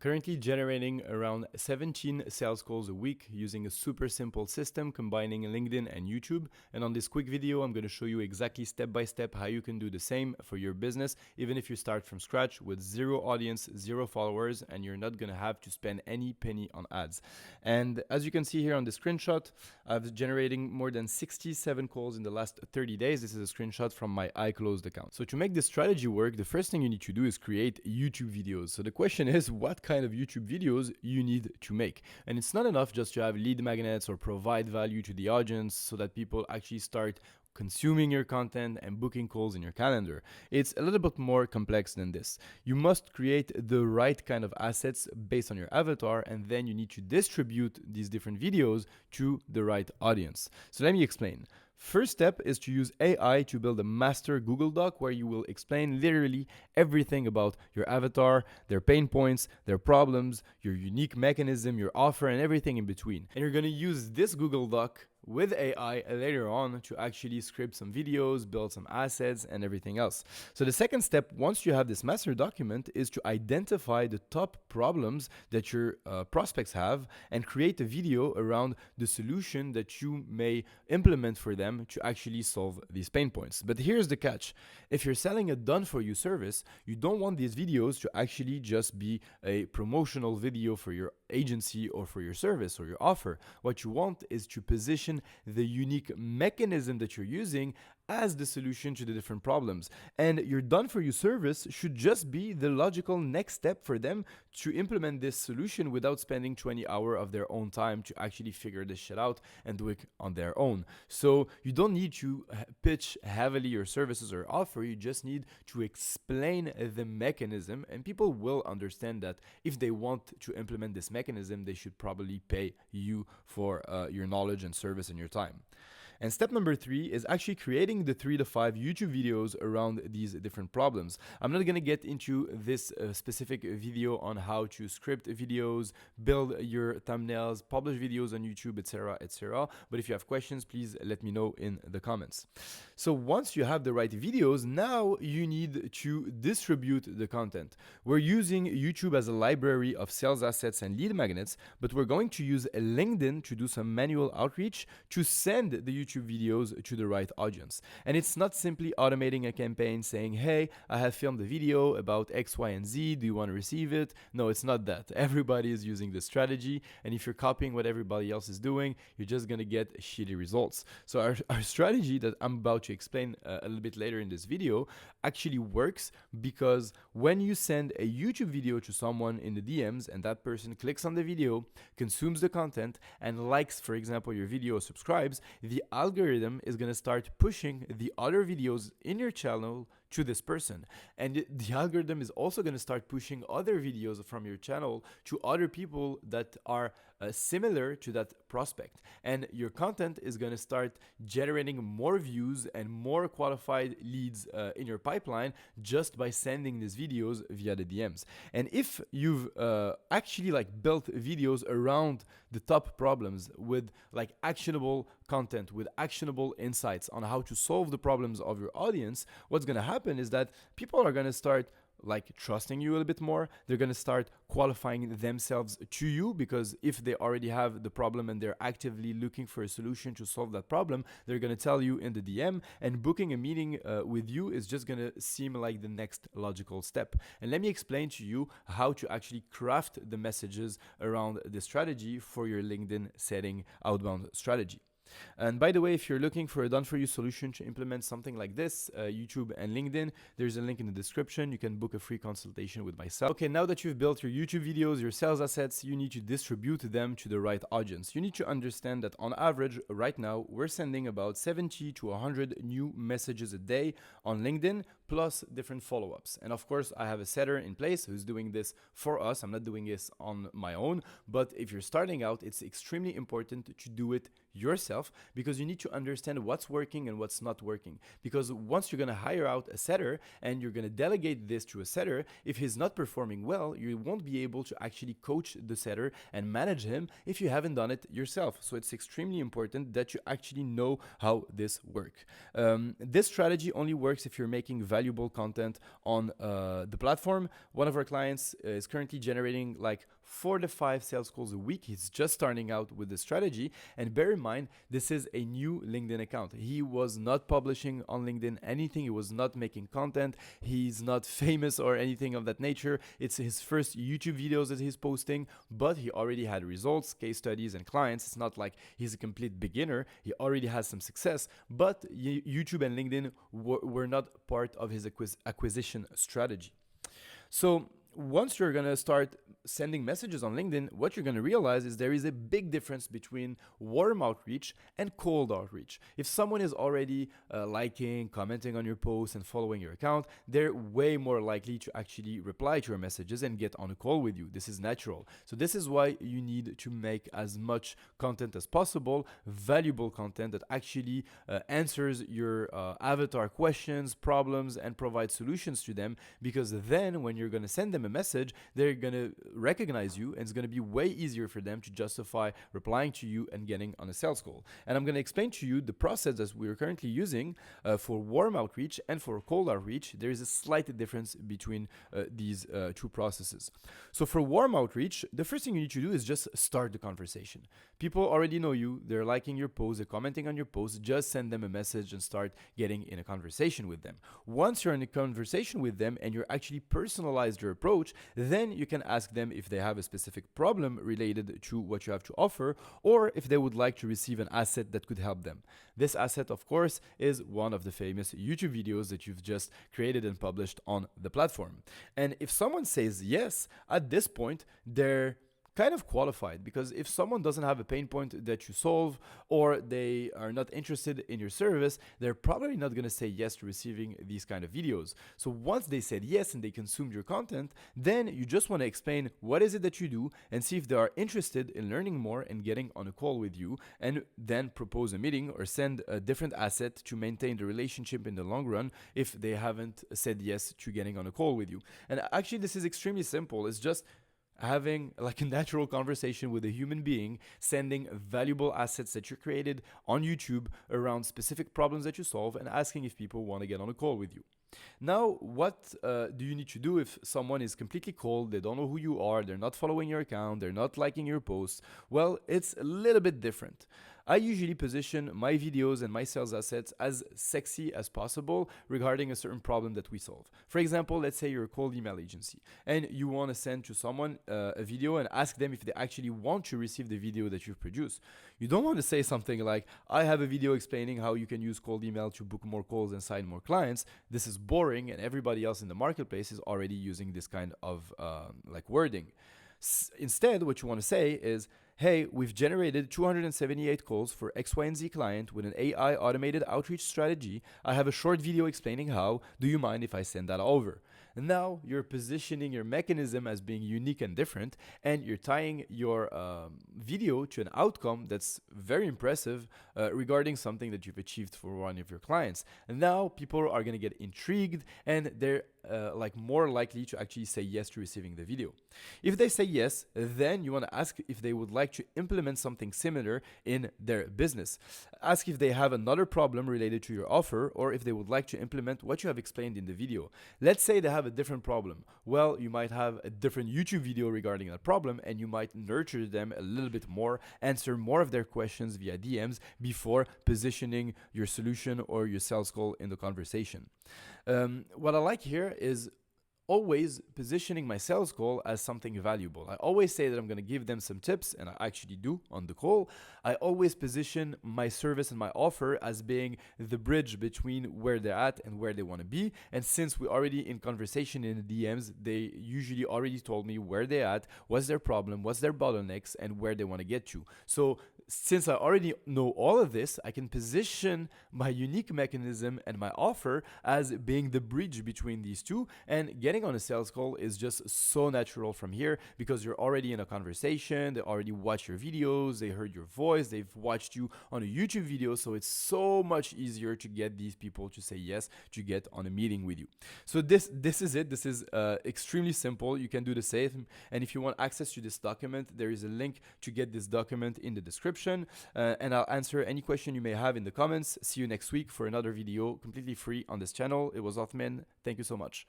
Currently generating around 17 sales calls a week using a super simple system combining LinkedIn and YouTube. And on this quick video, I'm going to show you exactly step by step how you can do the same for your business, even if you start from scratch with zero audience, zero followers, and you're not going to have to spend any penny on ads. And as you can see here on the screenshot, I've generating more than 67 calls in the last 30 days. This is a screenshot from my iClosed account. So to make this strategy work, the first thing you need to do is create YouTube videos. So the question is, what kind of YouTube videos you need to make? And it's not enough just to have lead magnets or provide value to the audience so that people actually start consuming your content and booking calls in your calendar. It's a little bit more complex than this. You must create the right kind of assets based on your avatar, and then you need to distribute these different videos to the right audience. So let me explain. First step is to use AI to build a master Google Doc where you will explain literally everything about your avatar, their pain points, their problems, your unique mechanism, your offer, and everything in between. And you're going to use this Google Doc with AI later on to actually script some videos, build some assets, and everything else. So the second step, once you have this master document, is to identify the top problems that your prospects have and create a video around the solution that you may implement for them to actually solve these pain points. But here's the catch. If you're selling a done-for-you service, you don't want these videos to actually just be a promotional video for your agency or for your service or your offer. What you want is to position the unique mechanism that you're using as the solution to the different problems. And your done-for-you service should just be the logical next step for them to implement this solution without spending 20 hours of their own time to actually figure this shit out and do it on their own. So you don't need to pitch heavily your services or offer, you just need to explain the mechanism, and people will understand that if they want to implement this mechanism, they should probably pay you for your knowledge and service and your time. And step number 3 is actually creating the 3 to 5 YouTube videos around these different problems. I'm not going to get into this specific video on how to script videos, build your thumbnails, publish videos on YouTube, etc., etc. But if you have questions, please let me know in the comments. So once you have the right videos, now you need to distribute the content. We're using YouTube as a library of sales assets and lead magnets, but we're going to use LinkedIn to do some manual outreach to send the YouTube videos to the right audience. And it's not simply automating a campaign saying, hey, I have filmed a video about X, Y, and Z. Do you want to receive it? No, it's not that. Everybody is using this strategy. And if you're copying what everybody else is doing, you're just going to get shitty results. So our strategy that I'm about to explain a little bit later in this video actually works because when you send a YouTube video to someone in the DMs and that person clicks on the video, consumes the content, and likes, for example, your video or subscribes, the algorithm is going to start pushing the other videos in your channel to this person. And the algorithm is also going to start pushing other videos from your channel to other people that are similar to that prospect. And your content is going to start generating more views and more qualified leads in your pipeline just by sending these videos via the DMs. And if you've actually built videos around the top problems with actionable content, with actionable insights on how to solve the problems of your audience, what's going to happen is that people are going to start trusting you a little bit more. They're going to start qualifying themselves to you because if they already have the problem and they're actively looking for a solution to solve that problem, they're going to tell you in the DM, and booking a meeting with you is just going to seem like the next logical step. And let me explain to you how to actually craft the messages around the strategy for your LinkedIn setting outbound strategy. And by the way, if you're looking for a done-for-you solution to implement something like this, YouTube and LinkedIn, there's a link in the description. You can book a free consultation with myself. Okay, now that you've built your YouTube videos, your sales assets, you need to distribute them to the right audience. You need to understand that on average, right now, we're sending about 70 to 100 new messages a day on LinkedIn, plus different follow-ups. And of course, I have a setter in place who's doing this for us. I'm not doing this on my own, but if you're starting out, it's extremely important to do it yourself because you need to understand what's working and what's not working. Because once you're going to hire out a setter and you're going to delegate this to a setter, if he's not performing well, you won't be able to actually coach the setter and manage him if you haven't done it yourself. So it's extremely important that you actually know how this works. This strategy only works if you're making value valuable content on the platform. One of our clients is currently generating like 4 to 5 sales calls a week. He's just starting out with the strategy. And bear in mind, this is a new LinkedIn account. He was not publishing on LinkedIn anything. He was not making content. He's not famous or anything of that nature. It's his first YouTube videos that he's posting, but he already had results, case studies, and clients. It's not like he's a complete beginner. He already has some success, but YouTube and LinkedIn were not part of his acquisition strategy. So once you're going to start sending messages on LinkedIn, what you're going to realize is there is a big difference between warm outreach and cold outreach. If someone is already liking, commenting on your posts and following your account, they're way more likely to actually reply to your messages and get on a call with you. This is natural. So this is why you need to make as much content as possible, valuable content that actually answers your avatar questions, problems, and provides solutions to them, because then when you're going to send them a message, they're going to recognize you, and it's going to be way easier for them to justify replying to you and getting on a sales call. And I'm going to explain to you the process that we're currently using for warm outreach and for cold outreach. There is a slight difference between these two processes. So for warm outreach, the first thing you need to do is just start the conversation. People already know you, they're liking your posts, they're commenting on your posts. Just send them a message and start getting in a conversation with them. Once you're in a conversation with them and you're actually personalized your approach, then you can ask them if they have a specific problem related to what you have to offer, or if they would like to receive an asset that could help them. This asset, of course, is one of the famous YouTube videos that you've just created and published on the platform. And if someone says yes, at this point, they're kind of qualified, because if someone doesn't have a pain point that you solve, or they are not interested in your service, they're probably not going to say yes to receiving these kind of videos. So once they said yes and they consumed your content, then you just want to explain what is it that you do and see if they are interested in learning more and getting on a call with you, and then propose a meeting or send a different asset to maintain the relationship in the long run if they haven't said yes to getting on a call with you. And actually, this is extremely simple. It's just having like a natural conversation with a human being, sending valuable assets that you created on YouTube around specific problems that you solve, and asking if people want to get on a call with you. Now, what do you need to do if someone is completely cold, they don't know who you are, they're not following your account, they're not liking your posts? Well, it's a little bit different. I usually position my videos and my sales assets as sexy as possible regarding a certain problem that we solve. For example, let's say you're a cold email agency and you want to send to someone a video and ask them if they actually want to receive the video that you've produced. You don't want to say something like, I have a video explaining how you can use cold email to book more calls and sign more clients. This is boring, and everybody else in the marketplace is already using this kind of like wording. Instead, what you want to say is, hey, we've generated 278 calls for X, Y, and Z client with an AI automated outreach strategy. I have a short video explaining how. Do you mind if I send that over? And now you're positioning your mechanism as being unique and different, and you're tying your video to an outcome that's very impressive regarding something that you've achieved for one of your clients. And now people are going to get intrigued, and they're like more likely to actually say yes to receiving the video. If they say yes, then you want to ask if they would like to implement something similar in their business. Ask if they have another problem related to your offer, or if they would like to implement what you have explained in the video. Let's say they have a different problem. Well, you might have a different YouTube video regarding that problem, and you might nurture them a little bit more, answer more of their questions via DMs before positioning your solution or your sales call in the conversation. What I like here is always positioning my sales call as something valuable. I always say that I'm going to give them some tips, and I actually do on the call. I always position my service and my offer as being the bridge between where they're at and where they want to be. And since we're already in conversation in the DMs, they usually already told me where they're at, what's their problem, what's their bottlenecks, and where they want to get to. So since I already know all of this, I can position my unique mechanism and my offer as being the bridge between these two, and getting on a sales call is just so natural from here because you're already in a conversation, they already watched your videos, they heard your voice, they've watched you on a YouTube video, so it's so much easier to get these people to say yes to get on a meeting with you. So this is it. This is extremely simple. You can do the same, and if you want access to this document, there is a link to get this document in the description. description, and I'll answer any question you may have in the comments. See you next week for another video completely free on this channel. It was Othman. Thank you so much.